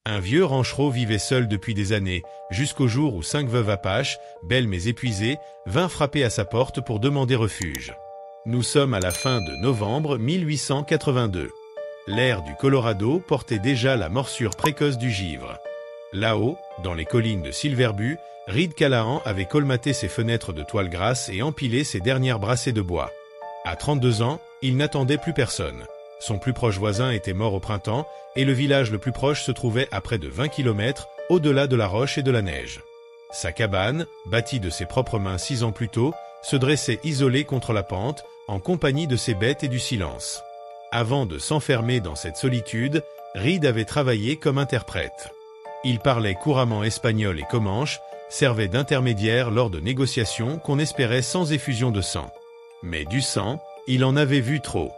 Un vieux ranchereau vivait seul depuis des années, jusqu'au jour où 5 veuves apaches, belles mais épuisées, vinrent frapper à sa porte pour demander refuge. Nous sommes à la fin de novembre 1882. L'air du Colorado portait déjà la morsure précoce du givre. Là-haut, dans les collines de Silverbu, Reed Callahan avait colmaté ses fenêtres de toile grasse et empilé ses dernières brassées de bois. À 32 ans, il n'attendait plus personne. Son plus proche voisin était mort au printemps et le village le plus proche se trouvait à près de 20 km, au-delà de la roche et de la neige. Sa cabane, bâtie de ses propres mains 6 ans plus tôt, se dressait isolée contre la pente, en compagnie de ses bêtes et du silence. Avant de s'enfermer dans cette solitude, Reed avait travaillé comme interprète. Il parlait couramment espagnol et comanche, servait d'intermédiaire lors de négociations qu'on espérait sans effusion de sang. Mais du sang, il en avait vu trop.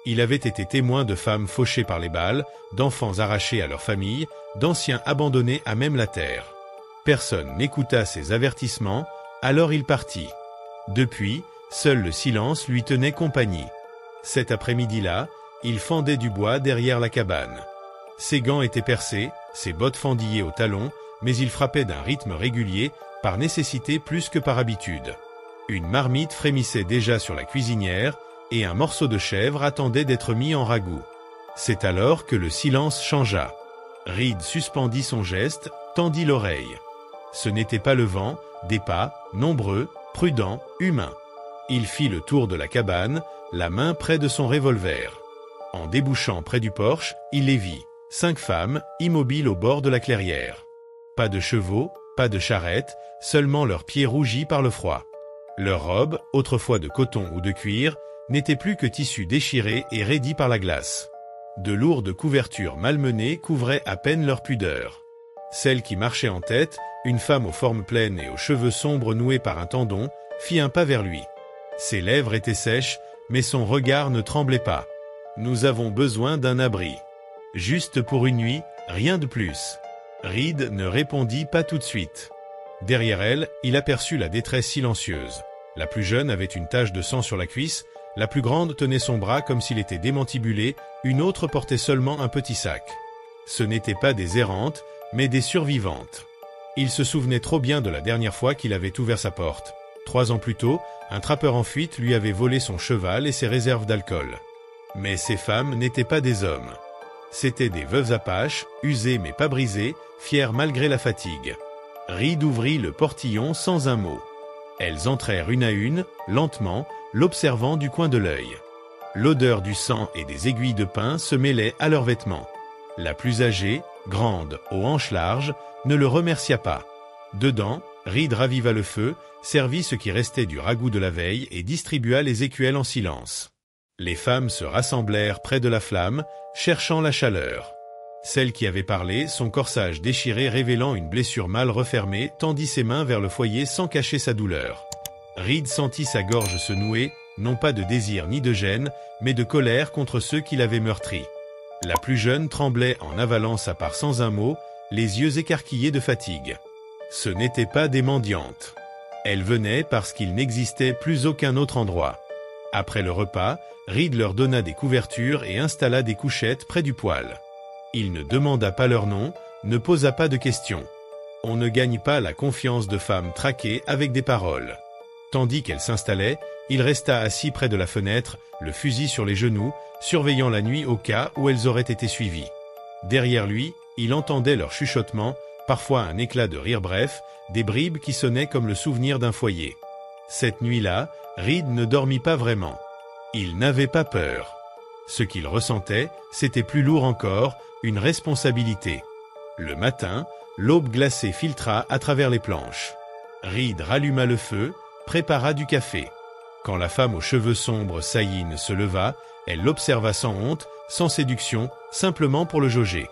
Il avait été témoin de femmes fauchées par les balles, d'enfants arrachés à leur famille, d'anciens abandonnés à même la terre. Personne n'écouta ses avertissements, alors il partit. Depuis, seul le silence lui tenait compagnie. Cet après-midi-là, il fendait du bois derrière la cabane. Ses gants étaient percés, ses bottes fendillées au talon, mais il frappait d'un rythme régulier, par nécessité plus que par habitude. Une marmite frémissait déjà sur la cuisinière, et un morceau de chèvre attendait d'être mis en ragoût. C'est alors que le silence changea. Reed suspendit son geste, tendit l'oreille. Ce n'était pas le vent, des pas, nombreux, prudents, humains. Il fit le tour de la cabane, la main près de son revolver. En débouchant près du porche, il les vit, 5 femmes, immobiles au bord de la clairière. Pas de chevaux, pas de charrettes, seulement leurs pieds rougis par le froid. Leurs robes, autrefois de coton ou de cuir, n'étaient plus que tissus déchirés et raidis par la glace. De lourdes couvertures malmenées couvraient à peine leur pudeur. Celle qui marchait en tête, une femme aux formes pleines et aux cheveux sombres noués par un tendon, fit un pas vers lui. Ses lèvres étaient sèches, mais son regard ne tremblait pas. « Nous avons besoin d'un abri. Juste pour une nuit, rien de plus. » Reed ne répondit pas tout de suite. Derrière elle, il aperçut la détresse silencieuse. La plus jeune avait une tache de sang sur la cuisse, la plus grande tenait son bras comme s'il était démantibulé, une autre portait seulement un petit sac. Ce n'étaient pas des errantes, mais des survivantes. Il se souvenait trop bien de la dernière fois qu'il avait ouvert sa porte. 3 ans plus tôt, un trappeur en fuite lui avait volé son cheval et ses réserves d'alcool. Mais ces femmes n'étaient pas des hommes. C'étaient des veuves apaches, usées mais pas brisées, fières malgré la fatigue. Reed ouvrit le portillon sans un mot. Elles entrèrent une à une, lentement, l'observant du coin de l'œil. L'odeur du sang et des aiguilles de pin se mêlait à leurs vêtements. La plus âgée, grande, aux hanches larges, ne le remercia pas. Dedans, Reed raviva le feu, servit ce qui restait du ragoût de la veille et distribua les écuelles en silence. Les femmes se rassemblèrent près de la flamme, cherchant la chaleur. Celle qui avait parlé, son corsage déchiré révélant une blessure mal refermée, tendit ses mains vers le foyer sans cacher sa douleur. Reed sentit sa gorge se nouer, non pas de désir ni de gêne, mais de colère contre ceux qui l'avaient meurtri. La plus jeune tremblait en avalant sa part sans un mot, les yeux écarquillés de fatigue. Ce n'étaient pas des mendiantes. Elles venaient parce qu'il n'existait plus aucun autre endroit. Après le repas, Reed leur donna des couvertures et installa des couchettes près du poêle. Il ne demanda pas leur nom, ne posa pas de questions. On ne gagne pas la confiance de femmes traquées avec des paroles. Tandis qu'elle s'installait, il resta assis près de la fenêtre, le fusil sur les genoux, surveillant la nuit au cas où elles auraient été suivies. Derrière lui, il entendait leur chuchotement, parfois un éclat de rire bref, des bribes qui sonnaient comme le souvenir d'un foyer. Cette nuit-là, Reed ne dormit pas vraiment. Il n'avait pas peur. Ce qu'il ressentait, c'était plus lourd encore, une responsabilité. Le matin, l'aube glacée filtra à travers les planches. Reed ralluma le feu, prépara du café. Quand la femme aux cheveux sombres Saïne se leva, elle l'observa sans honte, sans séduction, simplement pour le jauger.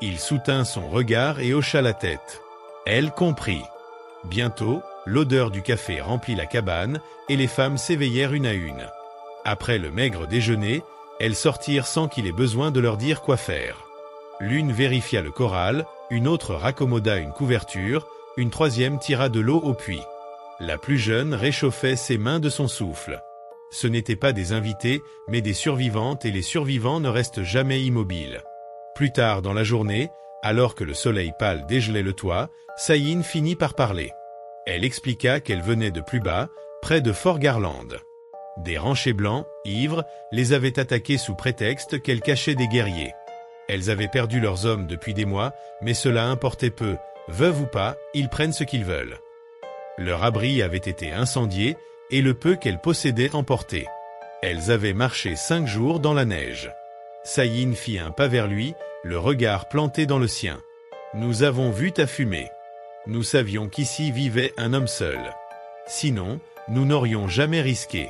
Il soutint son regard et hocha la tête. Elle comprit. Bientôt, l'odeur du café remplit la cabane et les femmes s'éveillèrent une à une. Après le maigre déjeuner, elles sortirent sans qu'il ait besoin de leur dire quoi faire. L'une vérifia le corral, une autre raccommoda une couverture, une troisième tira de l'eau au puits. La plus jeune réchauffait ses mains de son souffle. Ce n'étaient pas des invités, mais des survivantes et les survivants ne restent jamais immobiles. Plus tard dans la journée, Alors que le soleil pâle dégelait le toit, Sayin finit par parler. Elle expliqua qu'elle venait de plus bas, près de Fort Garland. Des ranchers blancs, ivres, les avaient attaqués sous prétexte qu'elles cachaient des guerriers. Elles avaient perdu leurs hommes depuis des mois, mais cela importait peu, veuves ou pas, ils prennent ce qu'ils veulent. Leur abri avait été incendié, et le peu qu'elles possédaient emporté. Elles avaient marché 5 jours dans la neige. Sayin fit un pas vers lui, le regard planté dans le sien. « Nous avons vu ta fumée. Nous savions qu'ici vivait un homme seul. Sinon, nous n'aurions jamais risqué. »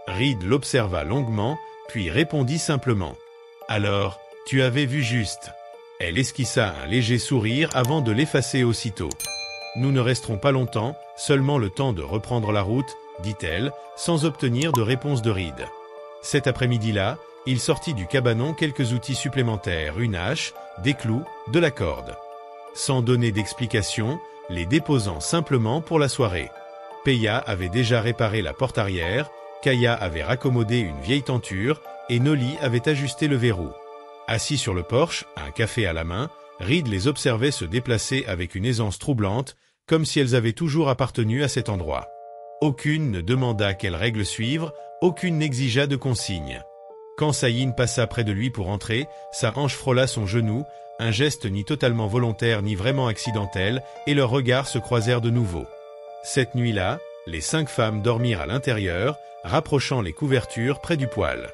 Reed l'observa longuement, puis répondit simplement. « Alors, tu avais vu juste. » Elle esquissa un léger sourire avant de l'effacer aussitôt. « Nous ne resterons pas longtemps, seulement le temps de reprendre la route, dit-elle, sans obtenir de réponse de Reed. Cet après-midi-là, il sortit du cabanon quelques outils supplémentaires, une hache, des clous, de la corde. Sans donner d'explication, les déposant simplement pour la soirée. Peya avait déjà réparé la porte arrière, Kaya avait raccommodé une vieille tenture, et Nolly avait ajusté le verrou. Assis sur le porche, un café à la main, Reed les observait se déplacer avec une aisance troublante, comme si elles avaient toujours appartenu à cet endroit. Aucune ne demanda quelles règles suivre, aucune n'exigea de consignes. Quand Sayin passa près de lui pour entrer, sa hanche frôla son genou, un geste ni totalement volontaire ni vraiment accidentel, et leurs regards se croisèrent de nouveau. Cette nuit-là, les 5 femmes dormirent à l'intérieur, rapprochant les couvertures près du poêle.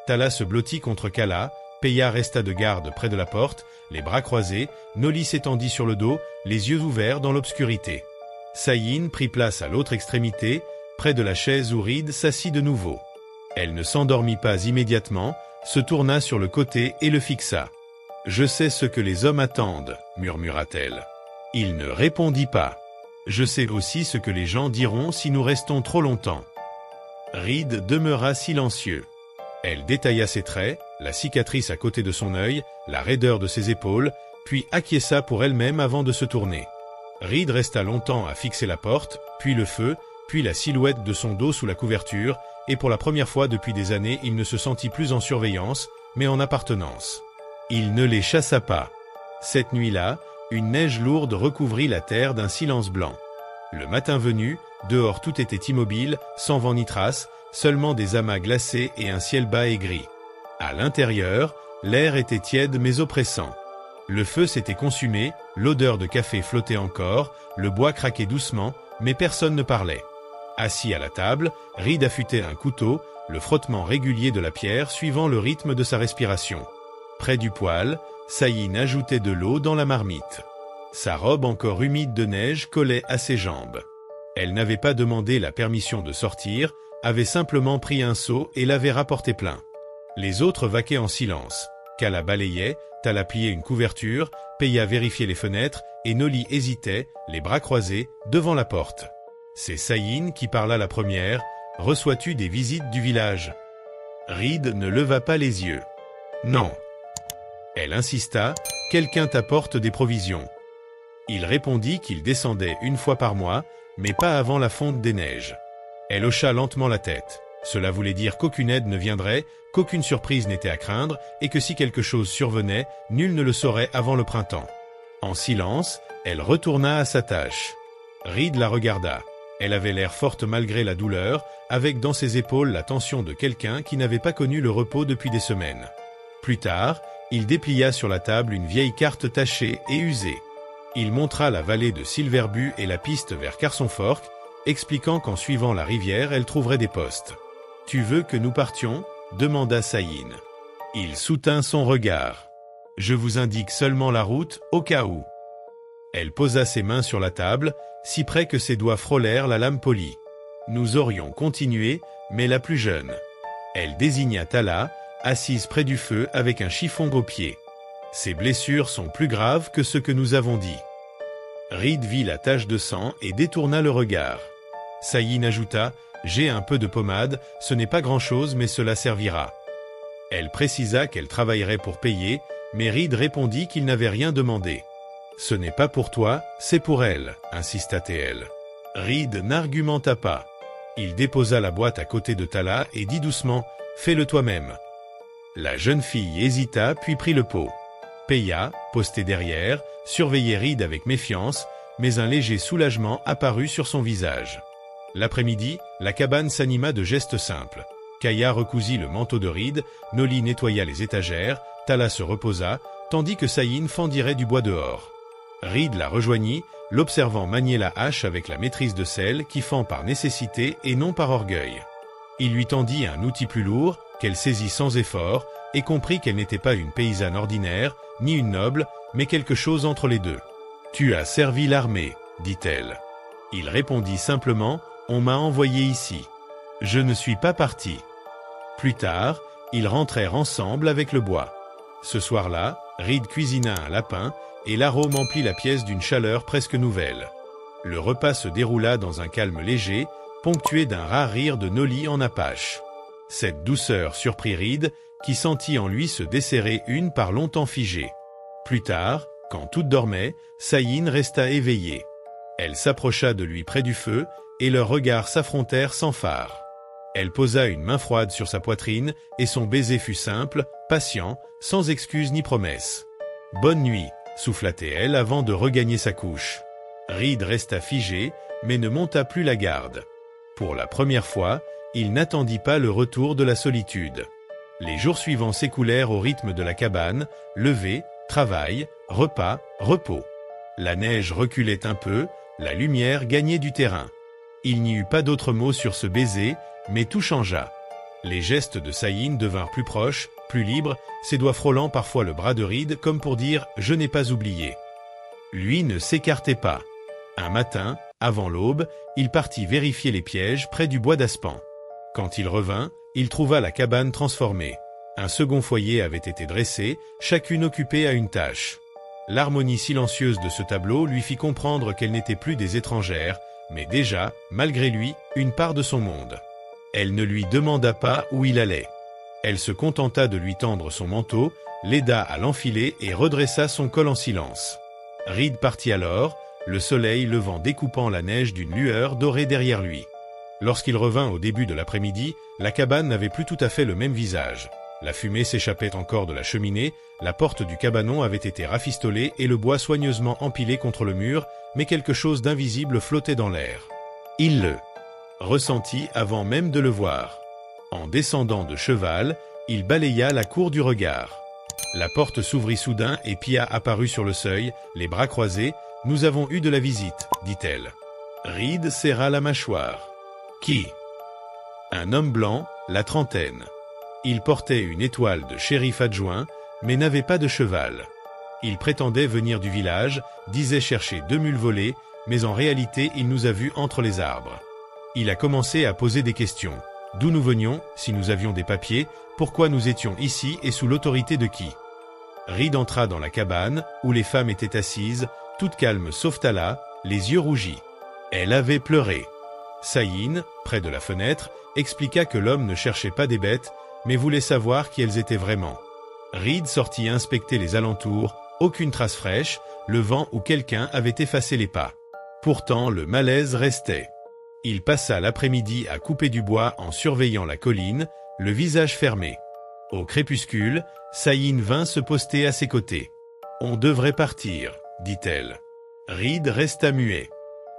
Tala se blottit contre Kala, Peya resta de garde près de la porte, les bras croisés, Nolly s'étendit sur le dos, les yeux ouverts dans l'obscurité. Sayin prit place à l'autre extrémité, près de la chaise où Reed s'assit de nouveau. Elle ne s'endormit pas immédiatement, se tourna sur le côté et le fixa. « Je sais ce que les hommes attendent, » murmura-t-elle. Il ne répondit pas. « Je sais aussi ce que les gens diront si nous restons trop longtemps. » Reed demeura silencieux. Elle détailla ses traits, la cicatrice à côté de son œil, la raideur de ses épaules, puis acquiesça pour elle-même avant de se tourner. Reed resta longtemps à fixer la porte, puis le feu, puis la silhouette de son dos sous la couverture, et pour la première fois depuis des années il ne se sentit plus en surveillance, mais en appartenance. Il ne les chassa pas. Cette nuit-là, une neige lourde recouvrit la terre d'un silence blanc. Le matin venu, dehors tout était immobile, sans vent ni trace, seulement des amas glacés et un ciel bas et gris. À l'intérieur, l'air était tiède mais oppressant. Le feu s'était consumé, l'odeur de café flottait encore, le bois craquait doucement, mais personne ne parlait. Assis à la table, Reed affûtait un couteau, le frottement régulier de la pierre suivant le rythme de sa respiration. Près du poêle, Sayin ajoutait de l'eau dans la marmite. Sa robe encore humide de neige collait à ses jambes. Elle n'avait pas demandé la permission de sortir, avait simplement pris un seau et l'avait rapporté plein. Les autres vaquaient en silence. Kala balayait, Tala pliait une couverture, Peya vérifiait les fenêtres, et Nolly hésitait, les bras croisés, devant la porte. C'est Sayin qui parla la première. « Reçois-tu des visites du village ?» Reed ne leva pas les yeux. « Non. » Elle insista. « Quelqu'un t'apporte des provisions. » Il répondit qu'il descendait une fois par mois, mais pas avant la fonte des neiges. Elle hocha lentement la tête. Cela voulait dire qu'aucune aide ne viendrait, qu'aucune surprise n'était à craindre, et que si quelque chose survenait, nul ne le saurait avant le printemps. En silence, elle retourna à sa tâche. Reed la regarda. Elle avait l'air forte malgré la douleur, avec dans ses épaules la tension de quelqu'un qui n'avait pas connu le repos depuis des semaines. Plus tard, il déplia sur la table une vieille carte tachée et usée. Il montra la vallée de Silverbu et la piste vers Carson Fork, expliquant qu'en suivant la rivière, elle trouverait des postes. « Tu veux que nous partions ?» demanda Sayin. Il soutint son regard. « Je vous indique seulement la route, au cas où. » Elle posa ses mains sur la table, si près que ses doigts frôlèrent la lame polie. Nous aurions continué, mais la plus jeune. Elle désigna Tala, assise près du feu avec un chiffon aux pieds. Ses blessures sont plus graves que ce que nous avons dit. Reed vit la tache de sang et détourna le regard. Sayin ajouta, « J'ai un peu de pommade, ce n'est pas grand-chose mais cela servira. » Elle précisa qu'elle travaillerait pour payer, mais Reed répondit qu'il n'avait rien demandé. « Ce n'est pas pour toi, c'est pour elle, » insista-t-elle. Reed n'argumenta pas. Il déposa la boîte à côté de Tala et dit doucement, « Fais-le toi-même. » La jeune fille hésita puis prit le pot. Peya, posté derrière, surveillait Reed avec méfiance, mais un léger soulagement apparut sur son visage. L'après-midi, la cabane s'anima de gestes simples. Kaya recousit le manteau de Reed, Noli nettoya les étagères, Tala se reposa, tandis que Sayin fendirait du bois dehors. Reed la rejoignit, l'observant manier la hache avec la maîtrise de celle qui fend par nécessité et non par orgueil. Il lui tendit un outil plus lourd, qu'elle saisit sans effort, et comprit qu'elle n'était pas une paysanne ordinaire, ni une noble, mais quelque chose entre les deux. « Tu as servi l'armée, dit-elle. » Il répondit simplement, « On m'a envoyé ici. Je ne suis pas parti. » Plus tard, ils rentrèrent ensemble avec le bois. Ce soir-là, Reed cuisina un lapin, et l'arôme emplit la pièce d'une chaleur presque nouvelle. Le repas se déroula dans un calme léger, ponctué d'un rare rire de Noli en apache. Cette douceur surprit Reed, qui sentit en lui se desserrer une part longtemps figée. Plus tard, quand toutes dormaient, Sayin resta éveillée. Elle s'approcha de lui près du feu, et leurs regards s'affrontèrent sans phare. Elle posa une main froide sur sa poitrine, et son baiser fut simple, patient, sans excuse ni promesse. « Bonne nuit », souffla-t-elle avant de regagner sa couche. Reed resta figé, mais ne monta plus la garde. Pour la première fois, il n'attendit pas le retour de la solitude. Les jours suivants s'écoulèrent au rythme de la cabane, lever, travail, repas, repos. La neige reculait un peu, la lumière gagnait du terrain. Il n'y eut pas d'autre mot sur ce baiser, mais tout changea. Les gestes de Sayin devinrent plus proches, plus libres, ses doigts frôlant parfois le bras de Reed comme pour dire « Je n'ai pas oublié ». Lui ne s'écartait pas. Un matin, avant l'aube, il partit vérifier les pièges près du bois d'Aspan. Quand il revint, il trouva la cabane transformée. Un second foyer avait été dressé, chacune occupée à une tâche. L'harmonie silencieuse de ce tableau lui fit comprendre qu'elles n'étaient plus des étrangères, mais déjà, malgré lui, une part de son monde. Elle ne lui demanda pas où il allait. Elle se contenta de lui tendre son manteau, l'aida à l'enfiler et redressa son col en silence. Reed partit alors, le soleil levant découpant la neige d'une lueur dorée derrière lui. Lorsqu'il revint au début de l'après-midi, la cabane n'avait plus tout à fait le même visage. La fumée s'échappait encore de la cheminée, la porte du cabanon avait été rafistolée et le bois soigneusement empilé contre le mur, mais quelque chose d'invisible flottait dans l'air. Il le ressentit avant même de le voir. En descendant de cheval, il balaya la cour du regard. La porte s'ouvrit soudain et Pia apparut sur le seuil, les bras croisés. « Nous avons eu de la visite, dit-elle. » Reed serra la mâchoire. « Qui » ? Un homme blanc, la trentaine. Il portait une étoile de shérif adjoint, mais n'avait pas de cheval. Il prétendait venir du village, disait chercher 2 mules volées, mais en réalité il nous a vus entre les arbres. Il a commencé à poser des questions. D'où nous venions, si nous avions des papiers, pourquoi nous étions ici et sous l'autorité de qui. Reed entra dans la cabane, où les femmes étaient assises, toutes calmes sauf Tala, les yeux rougis. Elle avait pleuré. Sayin, près de la fenêtre, expliqua que l'homme ne cherchait pas des bêtes, mais voulait savoir qui elles étaient vraiment. Reed sortit inspecter les alentours, aucune trace fraîche, le vent ou quelqu'un avait effacé les pas. Pourtant le malaise restait. Il passa l'après-midi à couper du bois en surveillant la colline, le visage fermé. Au crépuscule, Sayin vint se poster à ses côtés. « On devrait partir », dit-elle. Reed resta muet.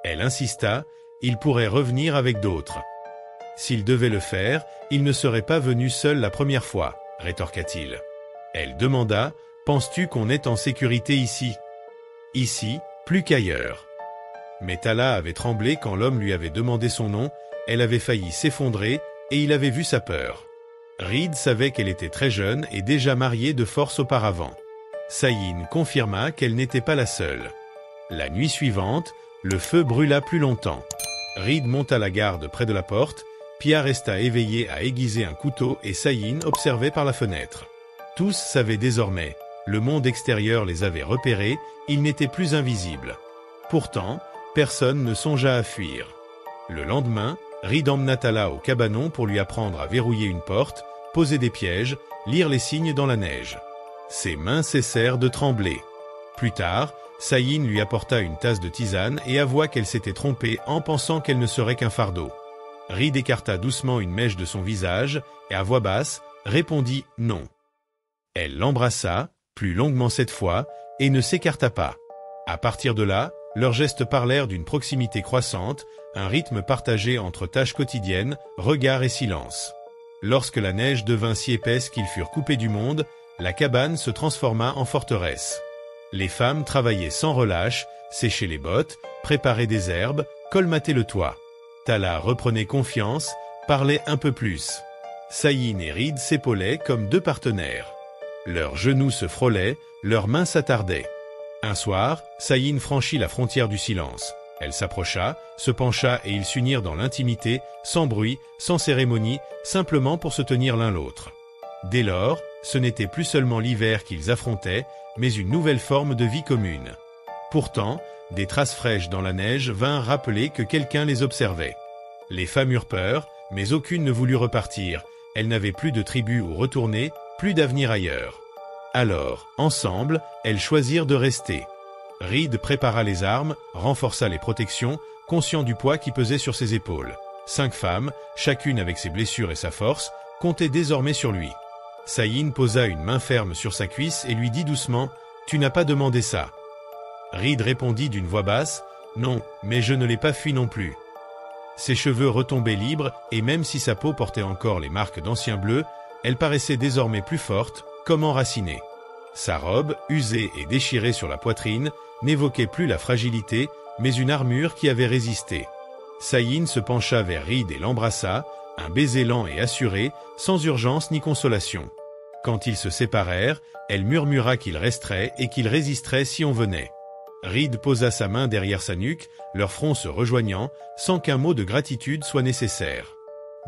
Elle insista, il pourrait revenir avec d'autres. S'il devait le faire, il ne serait pas venu seul la première fois, rétorqua-t-il. Elle demanda, « Penses-tu qu'on est en sécurité ici ?»« Ici, plus qu'ailleurs. » Mais Tala avait tremblé quand l'homme lui avait demandé son nom, elle avait failli s'effondrer, et il avait vu sa peur. Reed savait qu'elle était très jeune et déjà mariée de force auparavant. Sayin confirma qu'elle n'était pas la seule. La nuit suivante, le feu brûla plus longtemps. Reed monta la garde près de la porte, Pia resta éveillée à aiguiser un couteau et Sayin observait par la fenêtre. Tous savaient désormais, le monde extérieur les avait repérés, ils n'étaient plus invisibles. Pourtant, personne ne songea à fuir. Le lendemain, Reed emmena Tala au cabanon pour lui apprendre à verrouiller une porte, poser des pièges, lire les signes dans la neige. Ses mains cessèrent de trembler. Plus tard, Sayin lui apporta une tasse de tisane et avoua qu'elle s'était trompée en pensant qu'elle ne serait qu'un fardeau. Reed écarta doucement une mèche de son visage et à voix basse, répondit « non ». Elle l'embrassa, plus longuement cette fois, et ne s'écarta pas. À partir de là, leurs gestes parlèrent d'une proximité croissante, un rythme partagé entre tâches quotidiennes, regards et silence. Lorsque la neige devint si épaisse qu'ils furent coupés du monde, la cabane se transforma en forteresse. Les femmes travaillaient sans relâche, séchaient les bottes, préparaient des herbes, colmataient le toit. Tala reprenait confiance, parlait un peu plus. Saïn et Reed s'épaulaient comme deux partenaires. Leurs genoux se frôlaient, leurs mains s'attardaient. Un soir, Saïn franchit la frontière du silence. Elle s'approcha, se pencha et ils s'unirent dans l'intimité, sans bruit, sans cérémonie, simplement pour se tenir l'un l'autre. Dès lors, ce n'était plus seulement l'hiver qu'ils affrontaient, mais une nouvelle forme de vie commune. Pourtant, des traces fraîches dans la neige vinrent rappeler que quelqu'un les observait. Les femmes eurent peur, mais aucune ne voulut repartir. Elles n'avaient plus de tribu où retourner, plus d'avenir ailleurs. Alors, ensemble, elles choisirent de rester. Reed prépara les armes, renforça les protections, conscient du poids qui pesait sur ses épaules. 5 femmes, chacune avec ses blessures et sa force, comptaient désormais sur lui. Saïn posa une main ferme sur sa cuisse et lui dit doucement « Tu n'as pas demandé ça ». Reed répondit d'une voix basse « Non, mais je ne l'ai pas fui non plus ». Ses cheveux retombaient libres et même si sa peau portait encore les marques d'anciens bleus, elle paraissait désormais plus forte, comme enracinée. Sa robe, usée et déchirée sur la poitrine, n'évoquait plus la fragilité, mais une armure qui avait résisté. Saïn se pencha vers Reed et l'embrassa, un baiser lent et assuré, sans urgence ni consolation. Quand ils se séparèrent, elle murmura qu'il resterait et qu'il résisterait si on venait. Reed posa sa main derrière sa nuque, leurs fronts se rejoignant, sans qu'un mot de gratitude soit nécessaire.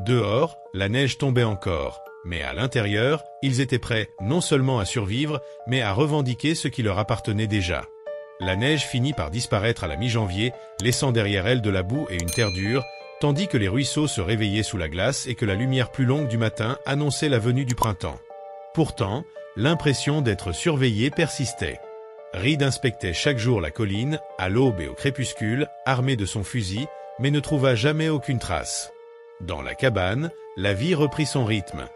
Dehors, la neige tombait encore, mais à l'intérieur, ils étaient prêts non seulement à survivre, mais à revendiquer ce qui leur appartenait déjà. La neige finit par disparaître à la mi-janvier, laissant derrière elle de la boue et une terre dure, tandis que les ruisseaux se réveillaient sous la glace et que la lumière plus longue du matin annonçait la venue du printemps. Pourtant, l'impression d'être surveillé persistait. Reed inspectait chaque jour la colline, à l'aube et au crépuscule, armé de son fusil, mais ne trouva jamais aucune trace. Dans la cabane, la vie reprit son rythme.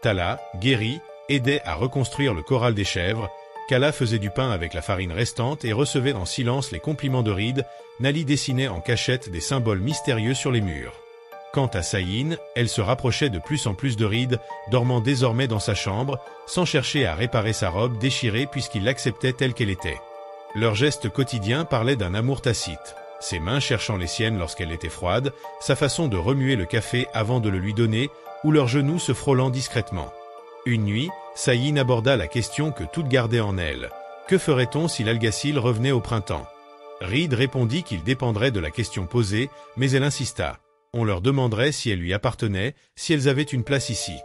Tala, guérie, aidait à reconstruire le corral des chèvres, Kala faisait du pain avec la farine restante et recevait en silence les compliments de Reed, Nali dessinait en cachette des symboles mystérieux sur les murs. Quant à Saïn, elle se rapprochait de plus en plus de Reed, dormant désormais dans sa chambre, sans chercher à réparer sa robe déchirée puisqu'il l'acceptait telle qu'elle était. Leurs gestes quotidiens parlaient d'un amour tacite. Ses mains cherchant les siennes lorsqu'elle était froide, sa façon de remuer le café avant de le lui donner, ou leurs genoux se frôlant discrètement. Une nuit, Saïn aborda la question que toutes gardaient en elle. Que ferait-on si l'algacil revenait au printemps? Reed répondit qu'il dépendrait de la question posée, mais elle insista. On leur demanderait si elles lui appartenaient, si elles avaient une place ici.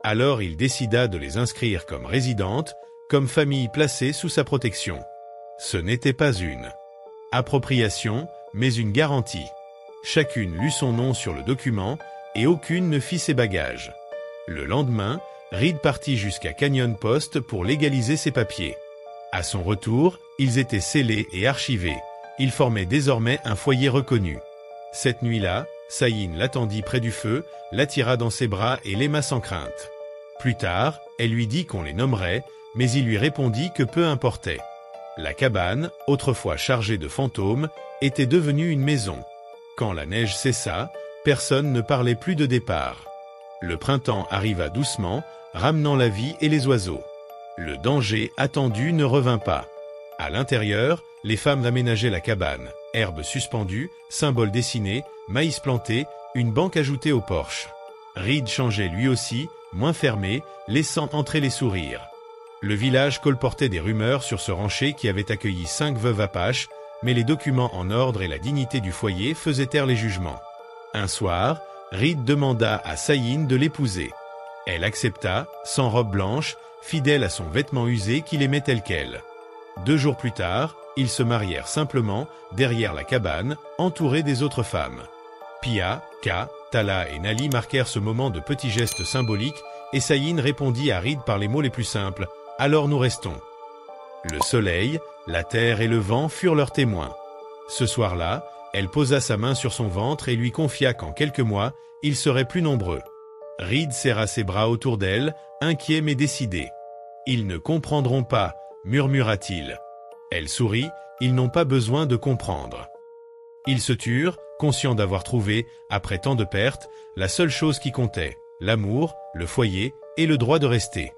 Alors il décida de les inscrire comme résidentes, comme famille placée sous sa protection. Ce n'était pas une appropriation, mais une garantie. Chacune lut son nom sur le document, et aucune ne fit ses bagages. Le lendemain, Reed partit jusqu'à Canyon Post pour légaliser ses papiers. À son retour, ils étaient scellés et archivés. Ils formaient désormais un foyer reconnu. Cette nuit-là, Saïn l'attendit près du feu, l'attira dans ses bras et l'aima sans crainte. Plus tard, elle lui dit qu'on les nommerait, mais il lui répondit que peu importait. La cabane, autrefois chargée de fantômes, était devenue une maison. Quand la neige cessa, personne ne parlait plus de départ. Le printemps arriva doucement, ramenant la vie et les oiseaux. Le danger attendu ne revint pas. À l'intérieur, les femmes aménageaient la cabane. Herbes suspendues, symboles dessinés, maïs planté, une banque ajoutée au porche. Reed changeait lui aussi, moins fermé, laissant entrer les sourires. Le village colportait des rumeurs sur ce rancher qui avait accueilli 5 veuves apaches, mais les documents en ordre et la dignité du foyer faisaient taire les jugements. Un soir, Reed demanda à Saïn de l'épouser. Elle accepta, sans robe blanche, fidèle à son vêtement usé qu'il aimait tel quel. 2 jours plus tard, ils se marièrent simplement, derrière la cabane, entourés des autres femmes. Pia, Ka, Tala et Nali marquèrent ce moment de petits gestes symboliques, et Saïn répondit à Reed par les mots les plus simples. « Alors nous restons ». Le soleil, la terre et le vent furent leurs témoins. Ce soir-là, elle posa sa main sur son ventre et lui confia qu'en quelques mois, ils seraient plus nombreux. Reed serra ses bras autour d'elle, inquiet mais décidé. « Ils ne comprendront pas, murmura-t-il. Elle sourit, ils n'ont pas besoin de comprendre. Ils se turent, conscients d'avoir trouvé, après tant de pertes, la seule chose qui comptait, l'amour, le foyer et le droit de rester.